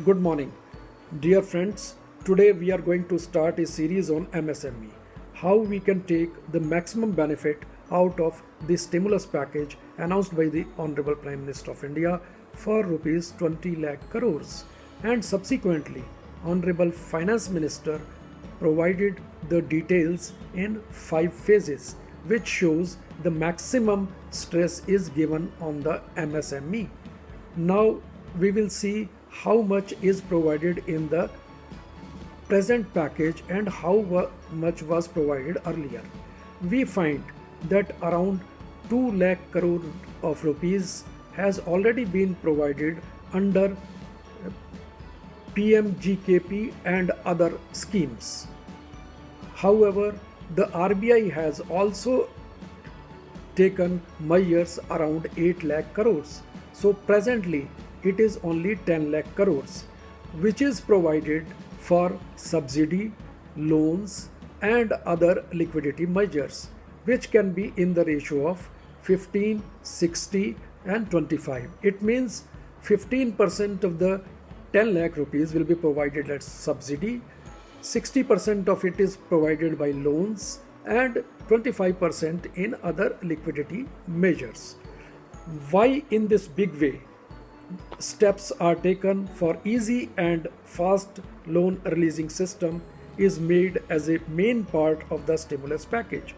Good morning, dear friends. Today we are going to start a series on MSME, how we can take the maximum benefit out of the stimulus package announced by the Honorable Prime Minister of India for rupees 20 lakh crores. And subsequently, Honorable Finance Minister provided the details in 5 phases, which shows the maximum stress is given on the MSME. Now we will see how much is provided in the present package and how much was provided earlier. We find that around 2 lakh crore of rupees has already been provided under PMGKP and other schemes. However, the RBI has also taken measures around 8 lakh crores. So presently it is only 10 lakh crores, which is provided for subsidy, loans and other liquidity measures, which can be in the ratio of 15, 60 and 25. It means 15% of the 10 lakh rupees will be provided as subsidy, 60% of it is provided by loans and 25% in other liquidity measures. Why in this big way steps are taken for easy and fast loan releasing system is made as a main part of the stimulus package,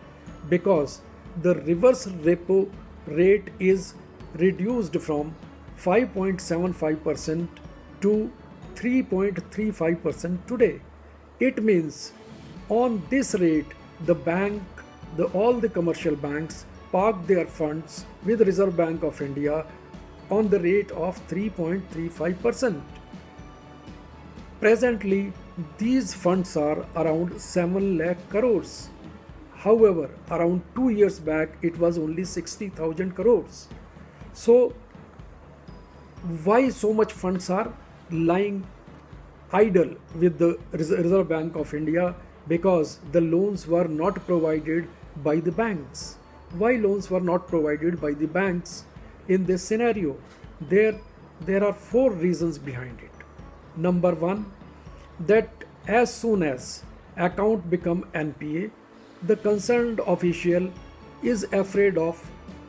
because the reverse repo rate is reduced from 5.75% to 3.35% today. It means on this rate all the commercial banks park their funds with Reserve Bank of India on the rate of 3.35%. Presently, these funds are around 7 lakh crores. However, around 2 years back, it was only 60,000 crores. So, why so much funds are lying idle with the Reserve Bank of India? Because the loans were not provided by the banks. Why loans were not provided by the banks in this scenario? There are 4 reasons behind it. Number 1, that as soon as account become NPA, the concerned official is afraid of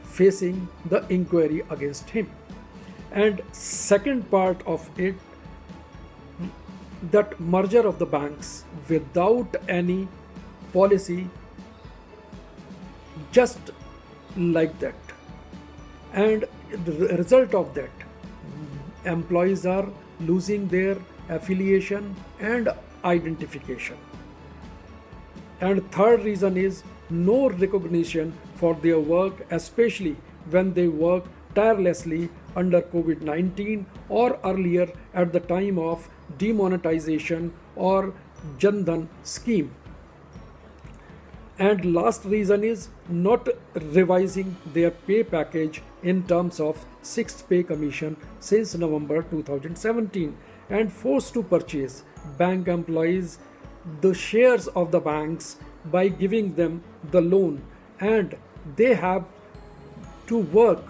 facing the inquiry against him. And second part of it, that merger of the banks without any policy, just like that. And the result of that, employees are losing their affiliation and identification. And third reason is no recognition for their work, especially when they work tirelessly under COVID-19 or earlier at the time of demonetization or Jan Dhan scheme. And last reason is not revising their pay package in terms of 6th pay commission since November 2017, and forced to purchase bank employees the shares of the banks by giving them the loan, and they have to work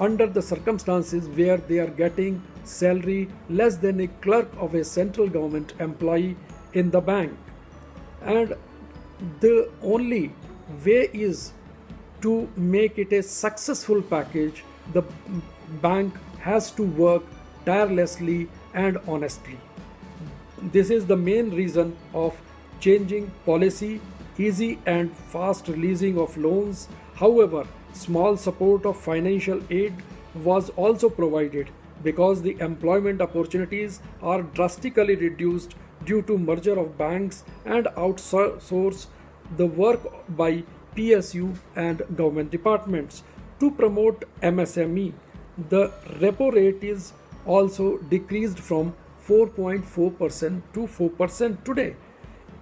under the circumstances where they are getting salary less than a clerk of a central government employee in the bank. And the only way is to make it a successful package. The bank has to work tirelessly and honestly. This is the main reason of changing policy, easy and fast releasing of loans. However, small support of financial aid was also provided because the employment opportunities are drastically reduced due to merger of banks and outsource the work by PSU and government departments. To promote MSME, the repo rate is also decreased from 4.4% to 4% today.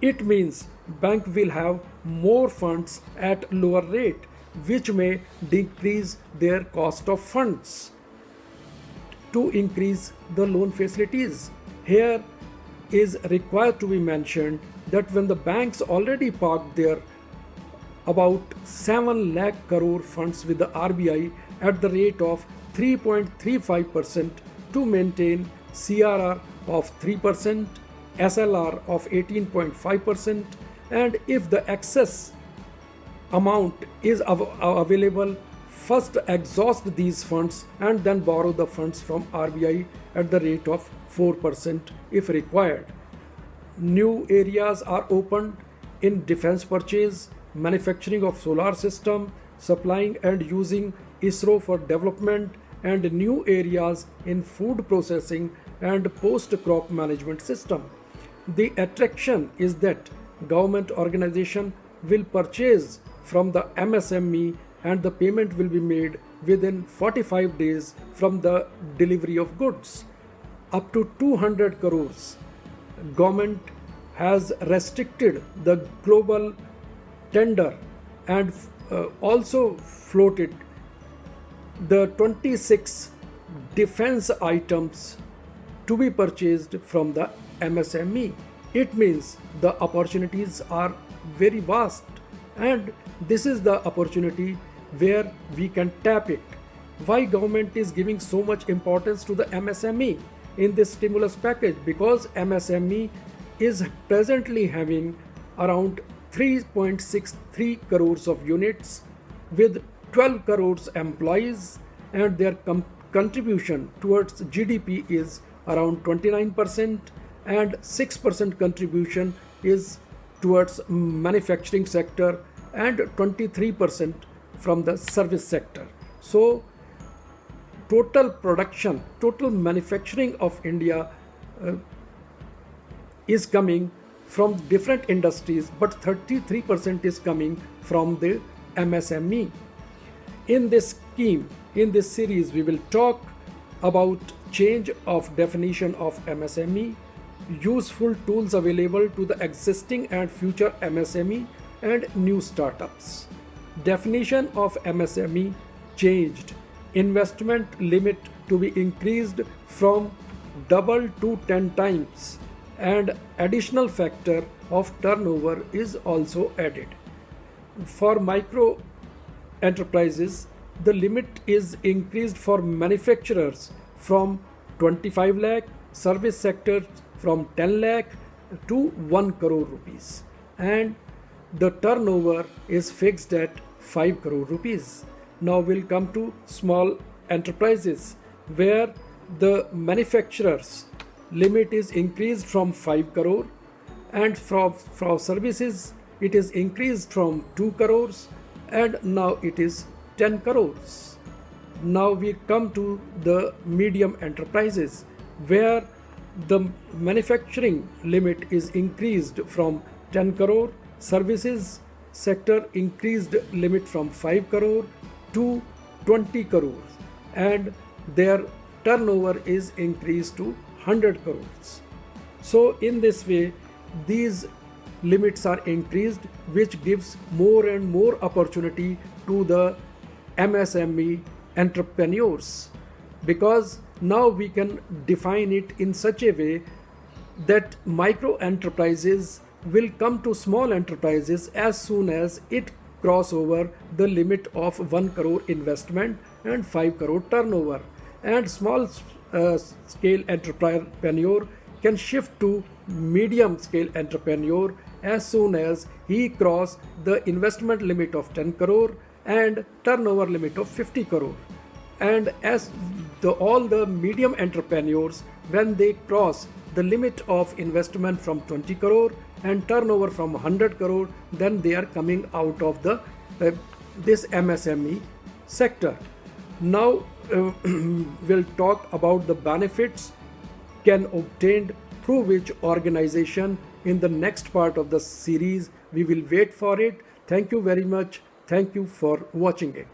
It means bank will have more funds at lower rate, which may decrease their cost of funds to increase the loan facilities. Here is required to be mentioned that when the banks already parked their about 7 lakh crore funds with the RBI at the rate of 3.35% to maintain CRR of 3%, SLR of 18.5%, and if the excess amount is available, first exhaust these funds and then borrow the funds from RBI at the rate of 4% if required. New areas are opened in defense purchase, manufacturing of solar system, supplying and using ISRO for development, and new areas in food processing and post-crop management system. The attraction is that government organization will purchase from the MSME and the payment will be made within 45 days from the delivery of goods. Up to 200 crores. Government has restricted the global tender and also floated the 26 defense items to be purchased from the MSME. It means the opportunities are very vast, and this is the opportunity where we can tap it. Why government is giving so much importance to the MSME in this stimulus package? Because MSME is presently having around 3.63 crores of units with 12 crores employees, and their contribution towards GDP is around 29%, and 6% contribution is towards manufacturing sector and 23% from the service sector. So total production, total manufacturing of India is coming from different industries, but 33% is coming from the MSME. In this scheme, in this series, we will talk about change of definition of MSME, useful tools available to the existing and future MSME, and new startups. Definition of MSME changed. Investment limit to be increased from double to 10 times, and additional factor of turnover is also added. For micro enterprises, the limit is increased for manufacturers from 25 lakh, service sector from 10 lakh to 1 crore rupees, and the turnover is fixed at 5 crore rupees. Now we'll come to small enterprises, where the manufacturers limit is increased from 5 crore, and for services it is increased from 2 crores, and now it is 10 crores. Now we come to the medium enterprises, where the manufacturing limit is increased from 10 crore, services sector increased limit from 5 crore to 20 crores, and their turnover is increased to 100 crores. So in this way, these limits are increased, which gives more and more opportunity to the MSME entrepreneurs, because now we can define it in such a way that micro enterprises will come to small enterprises as soon as it cross over the limit of 1 crore investment and 5 crore turnover, and small scale entrepreneur can shift to medium scale entrepreneur as soon as he cross the investment limit of 10 crore and turnover limit of 50 crore. And as all the medium entrepreneurs, when they cross the limit of investment from 20 crore and turnover from 100 crore, then they are coming out of the this MSME sector. Now we'll talk about the benefits can obtained through which organization in the next part of the series. We will wait for it. Thank you very much. Thank you for watching it.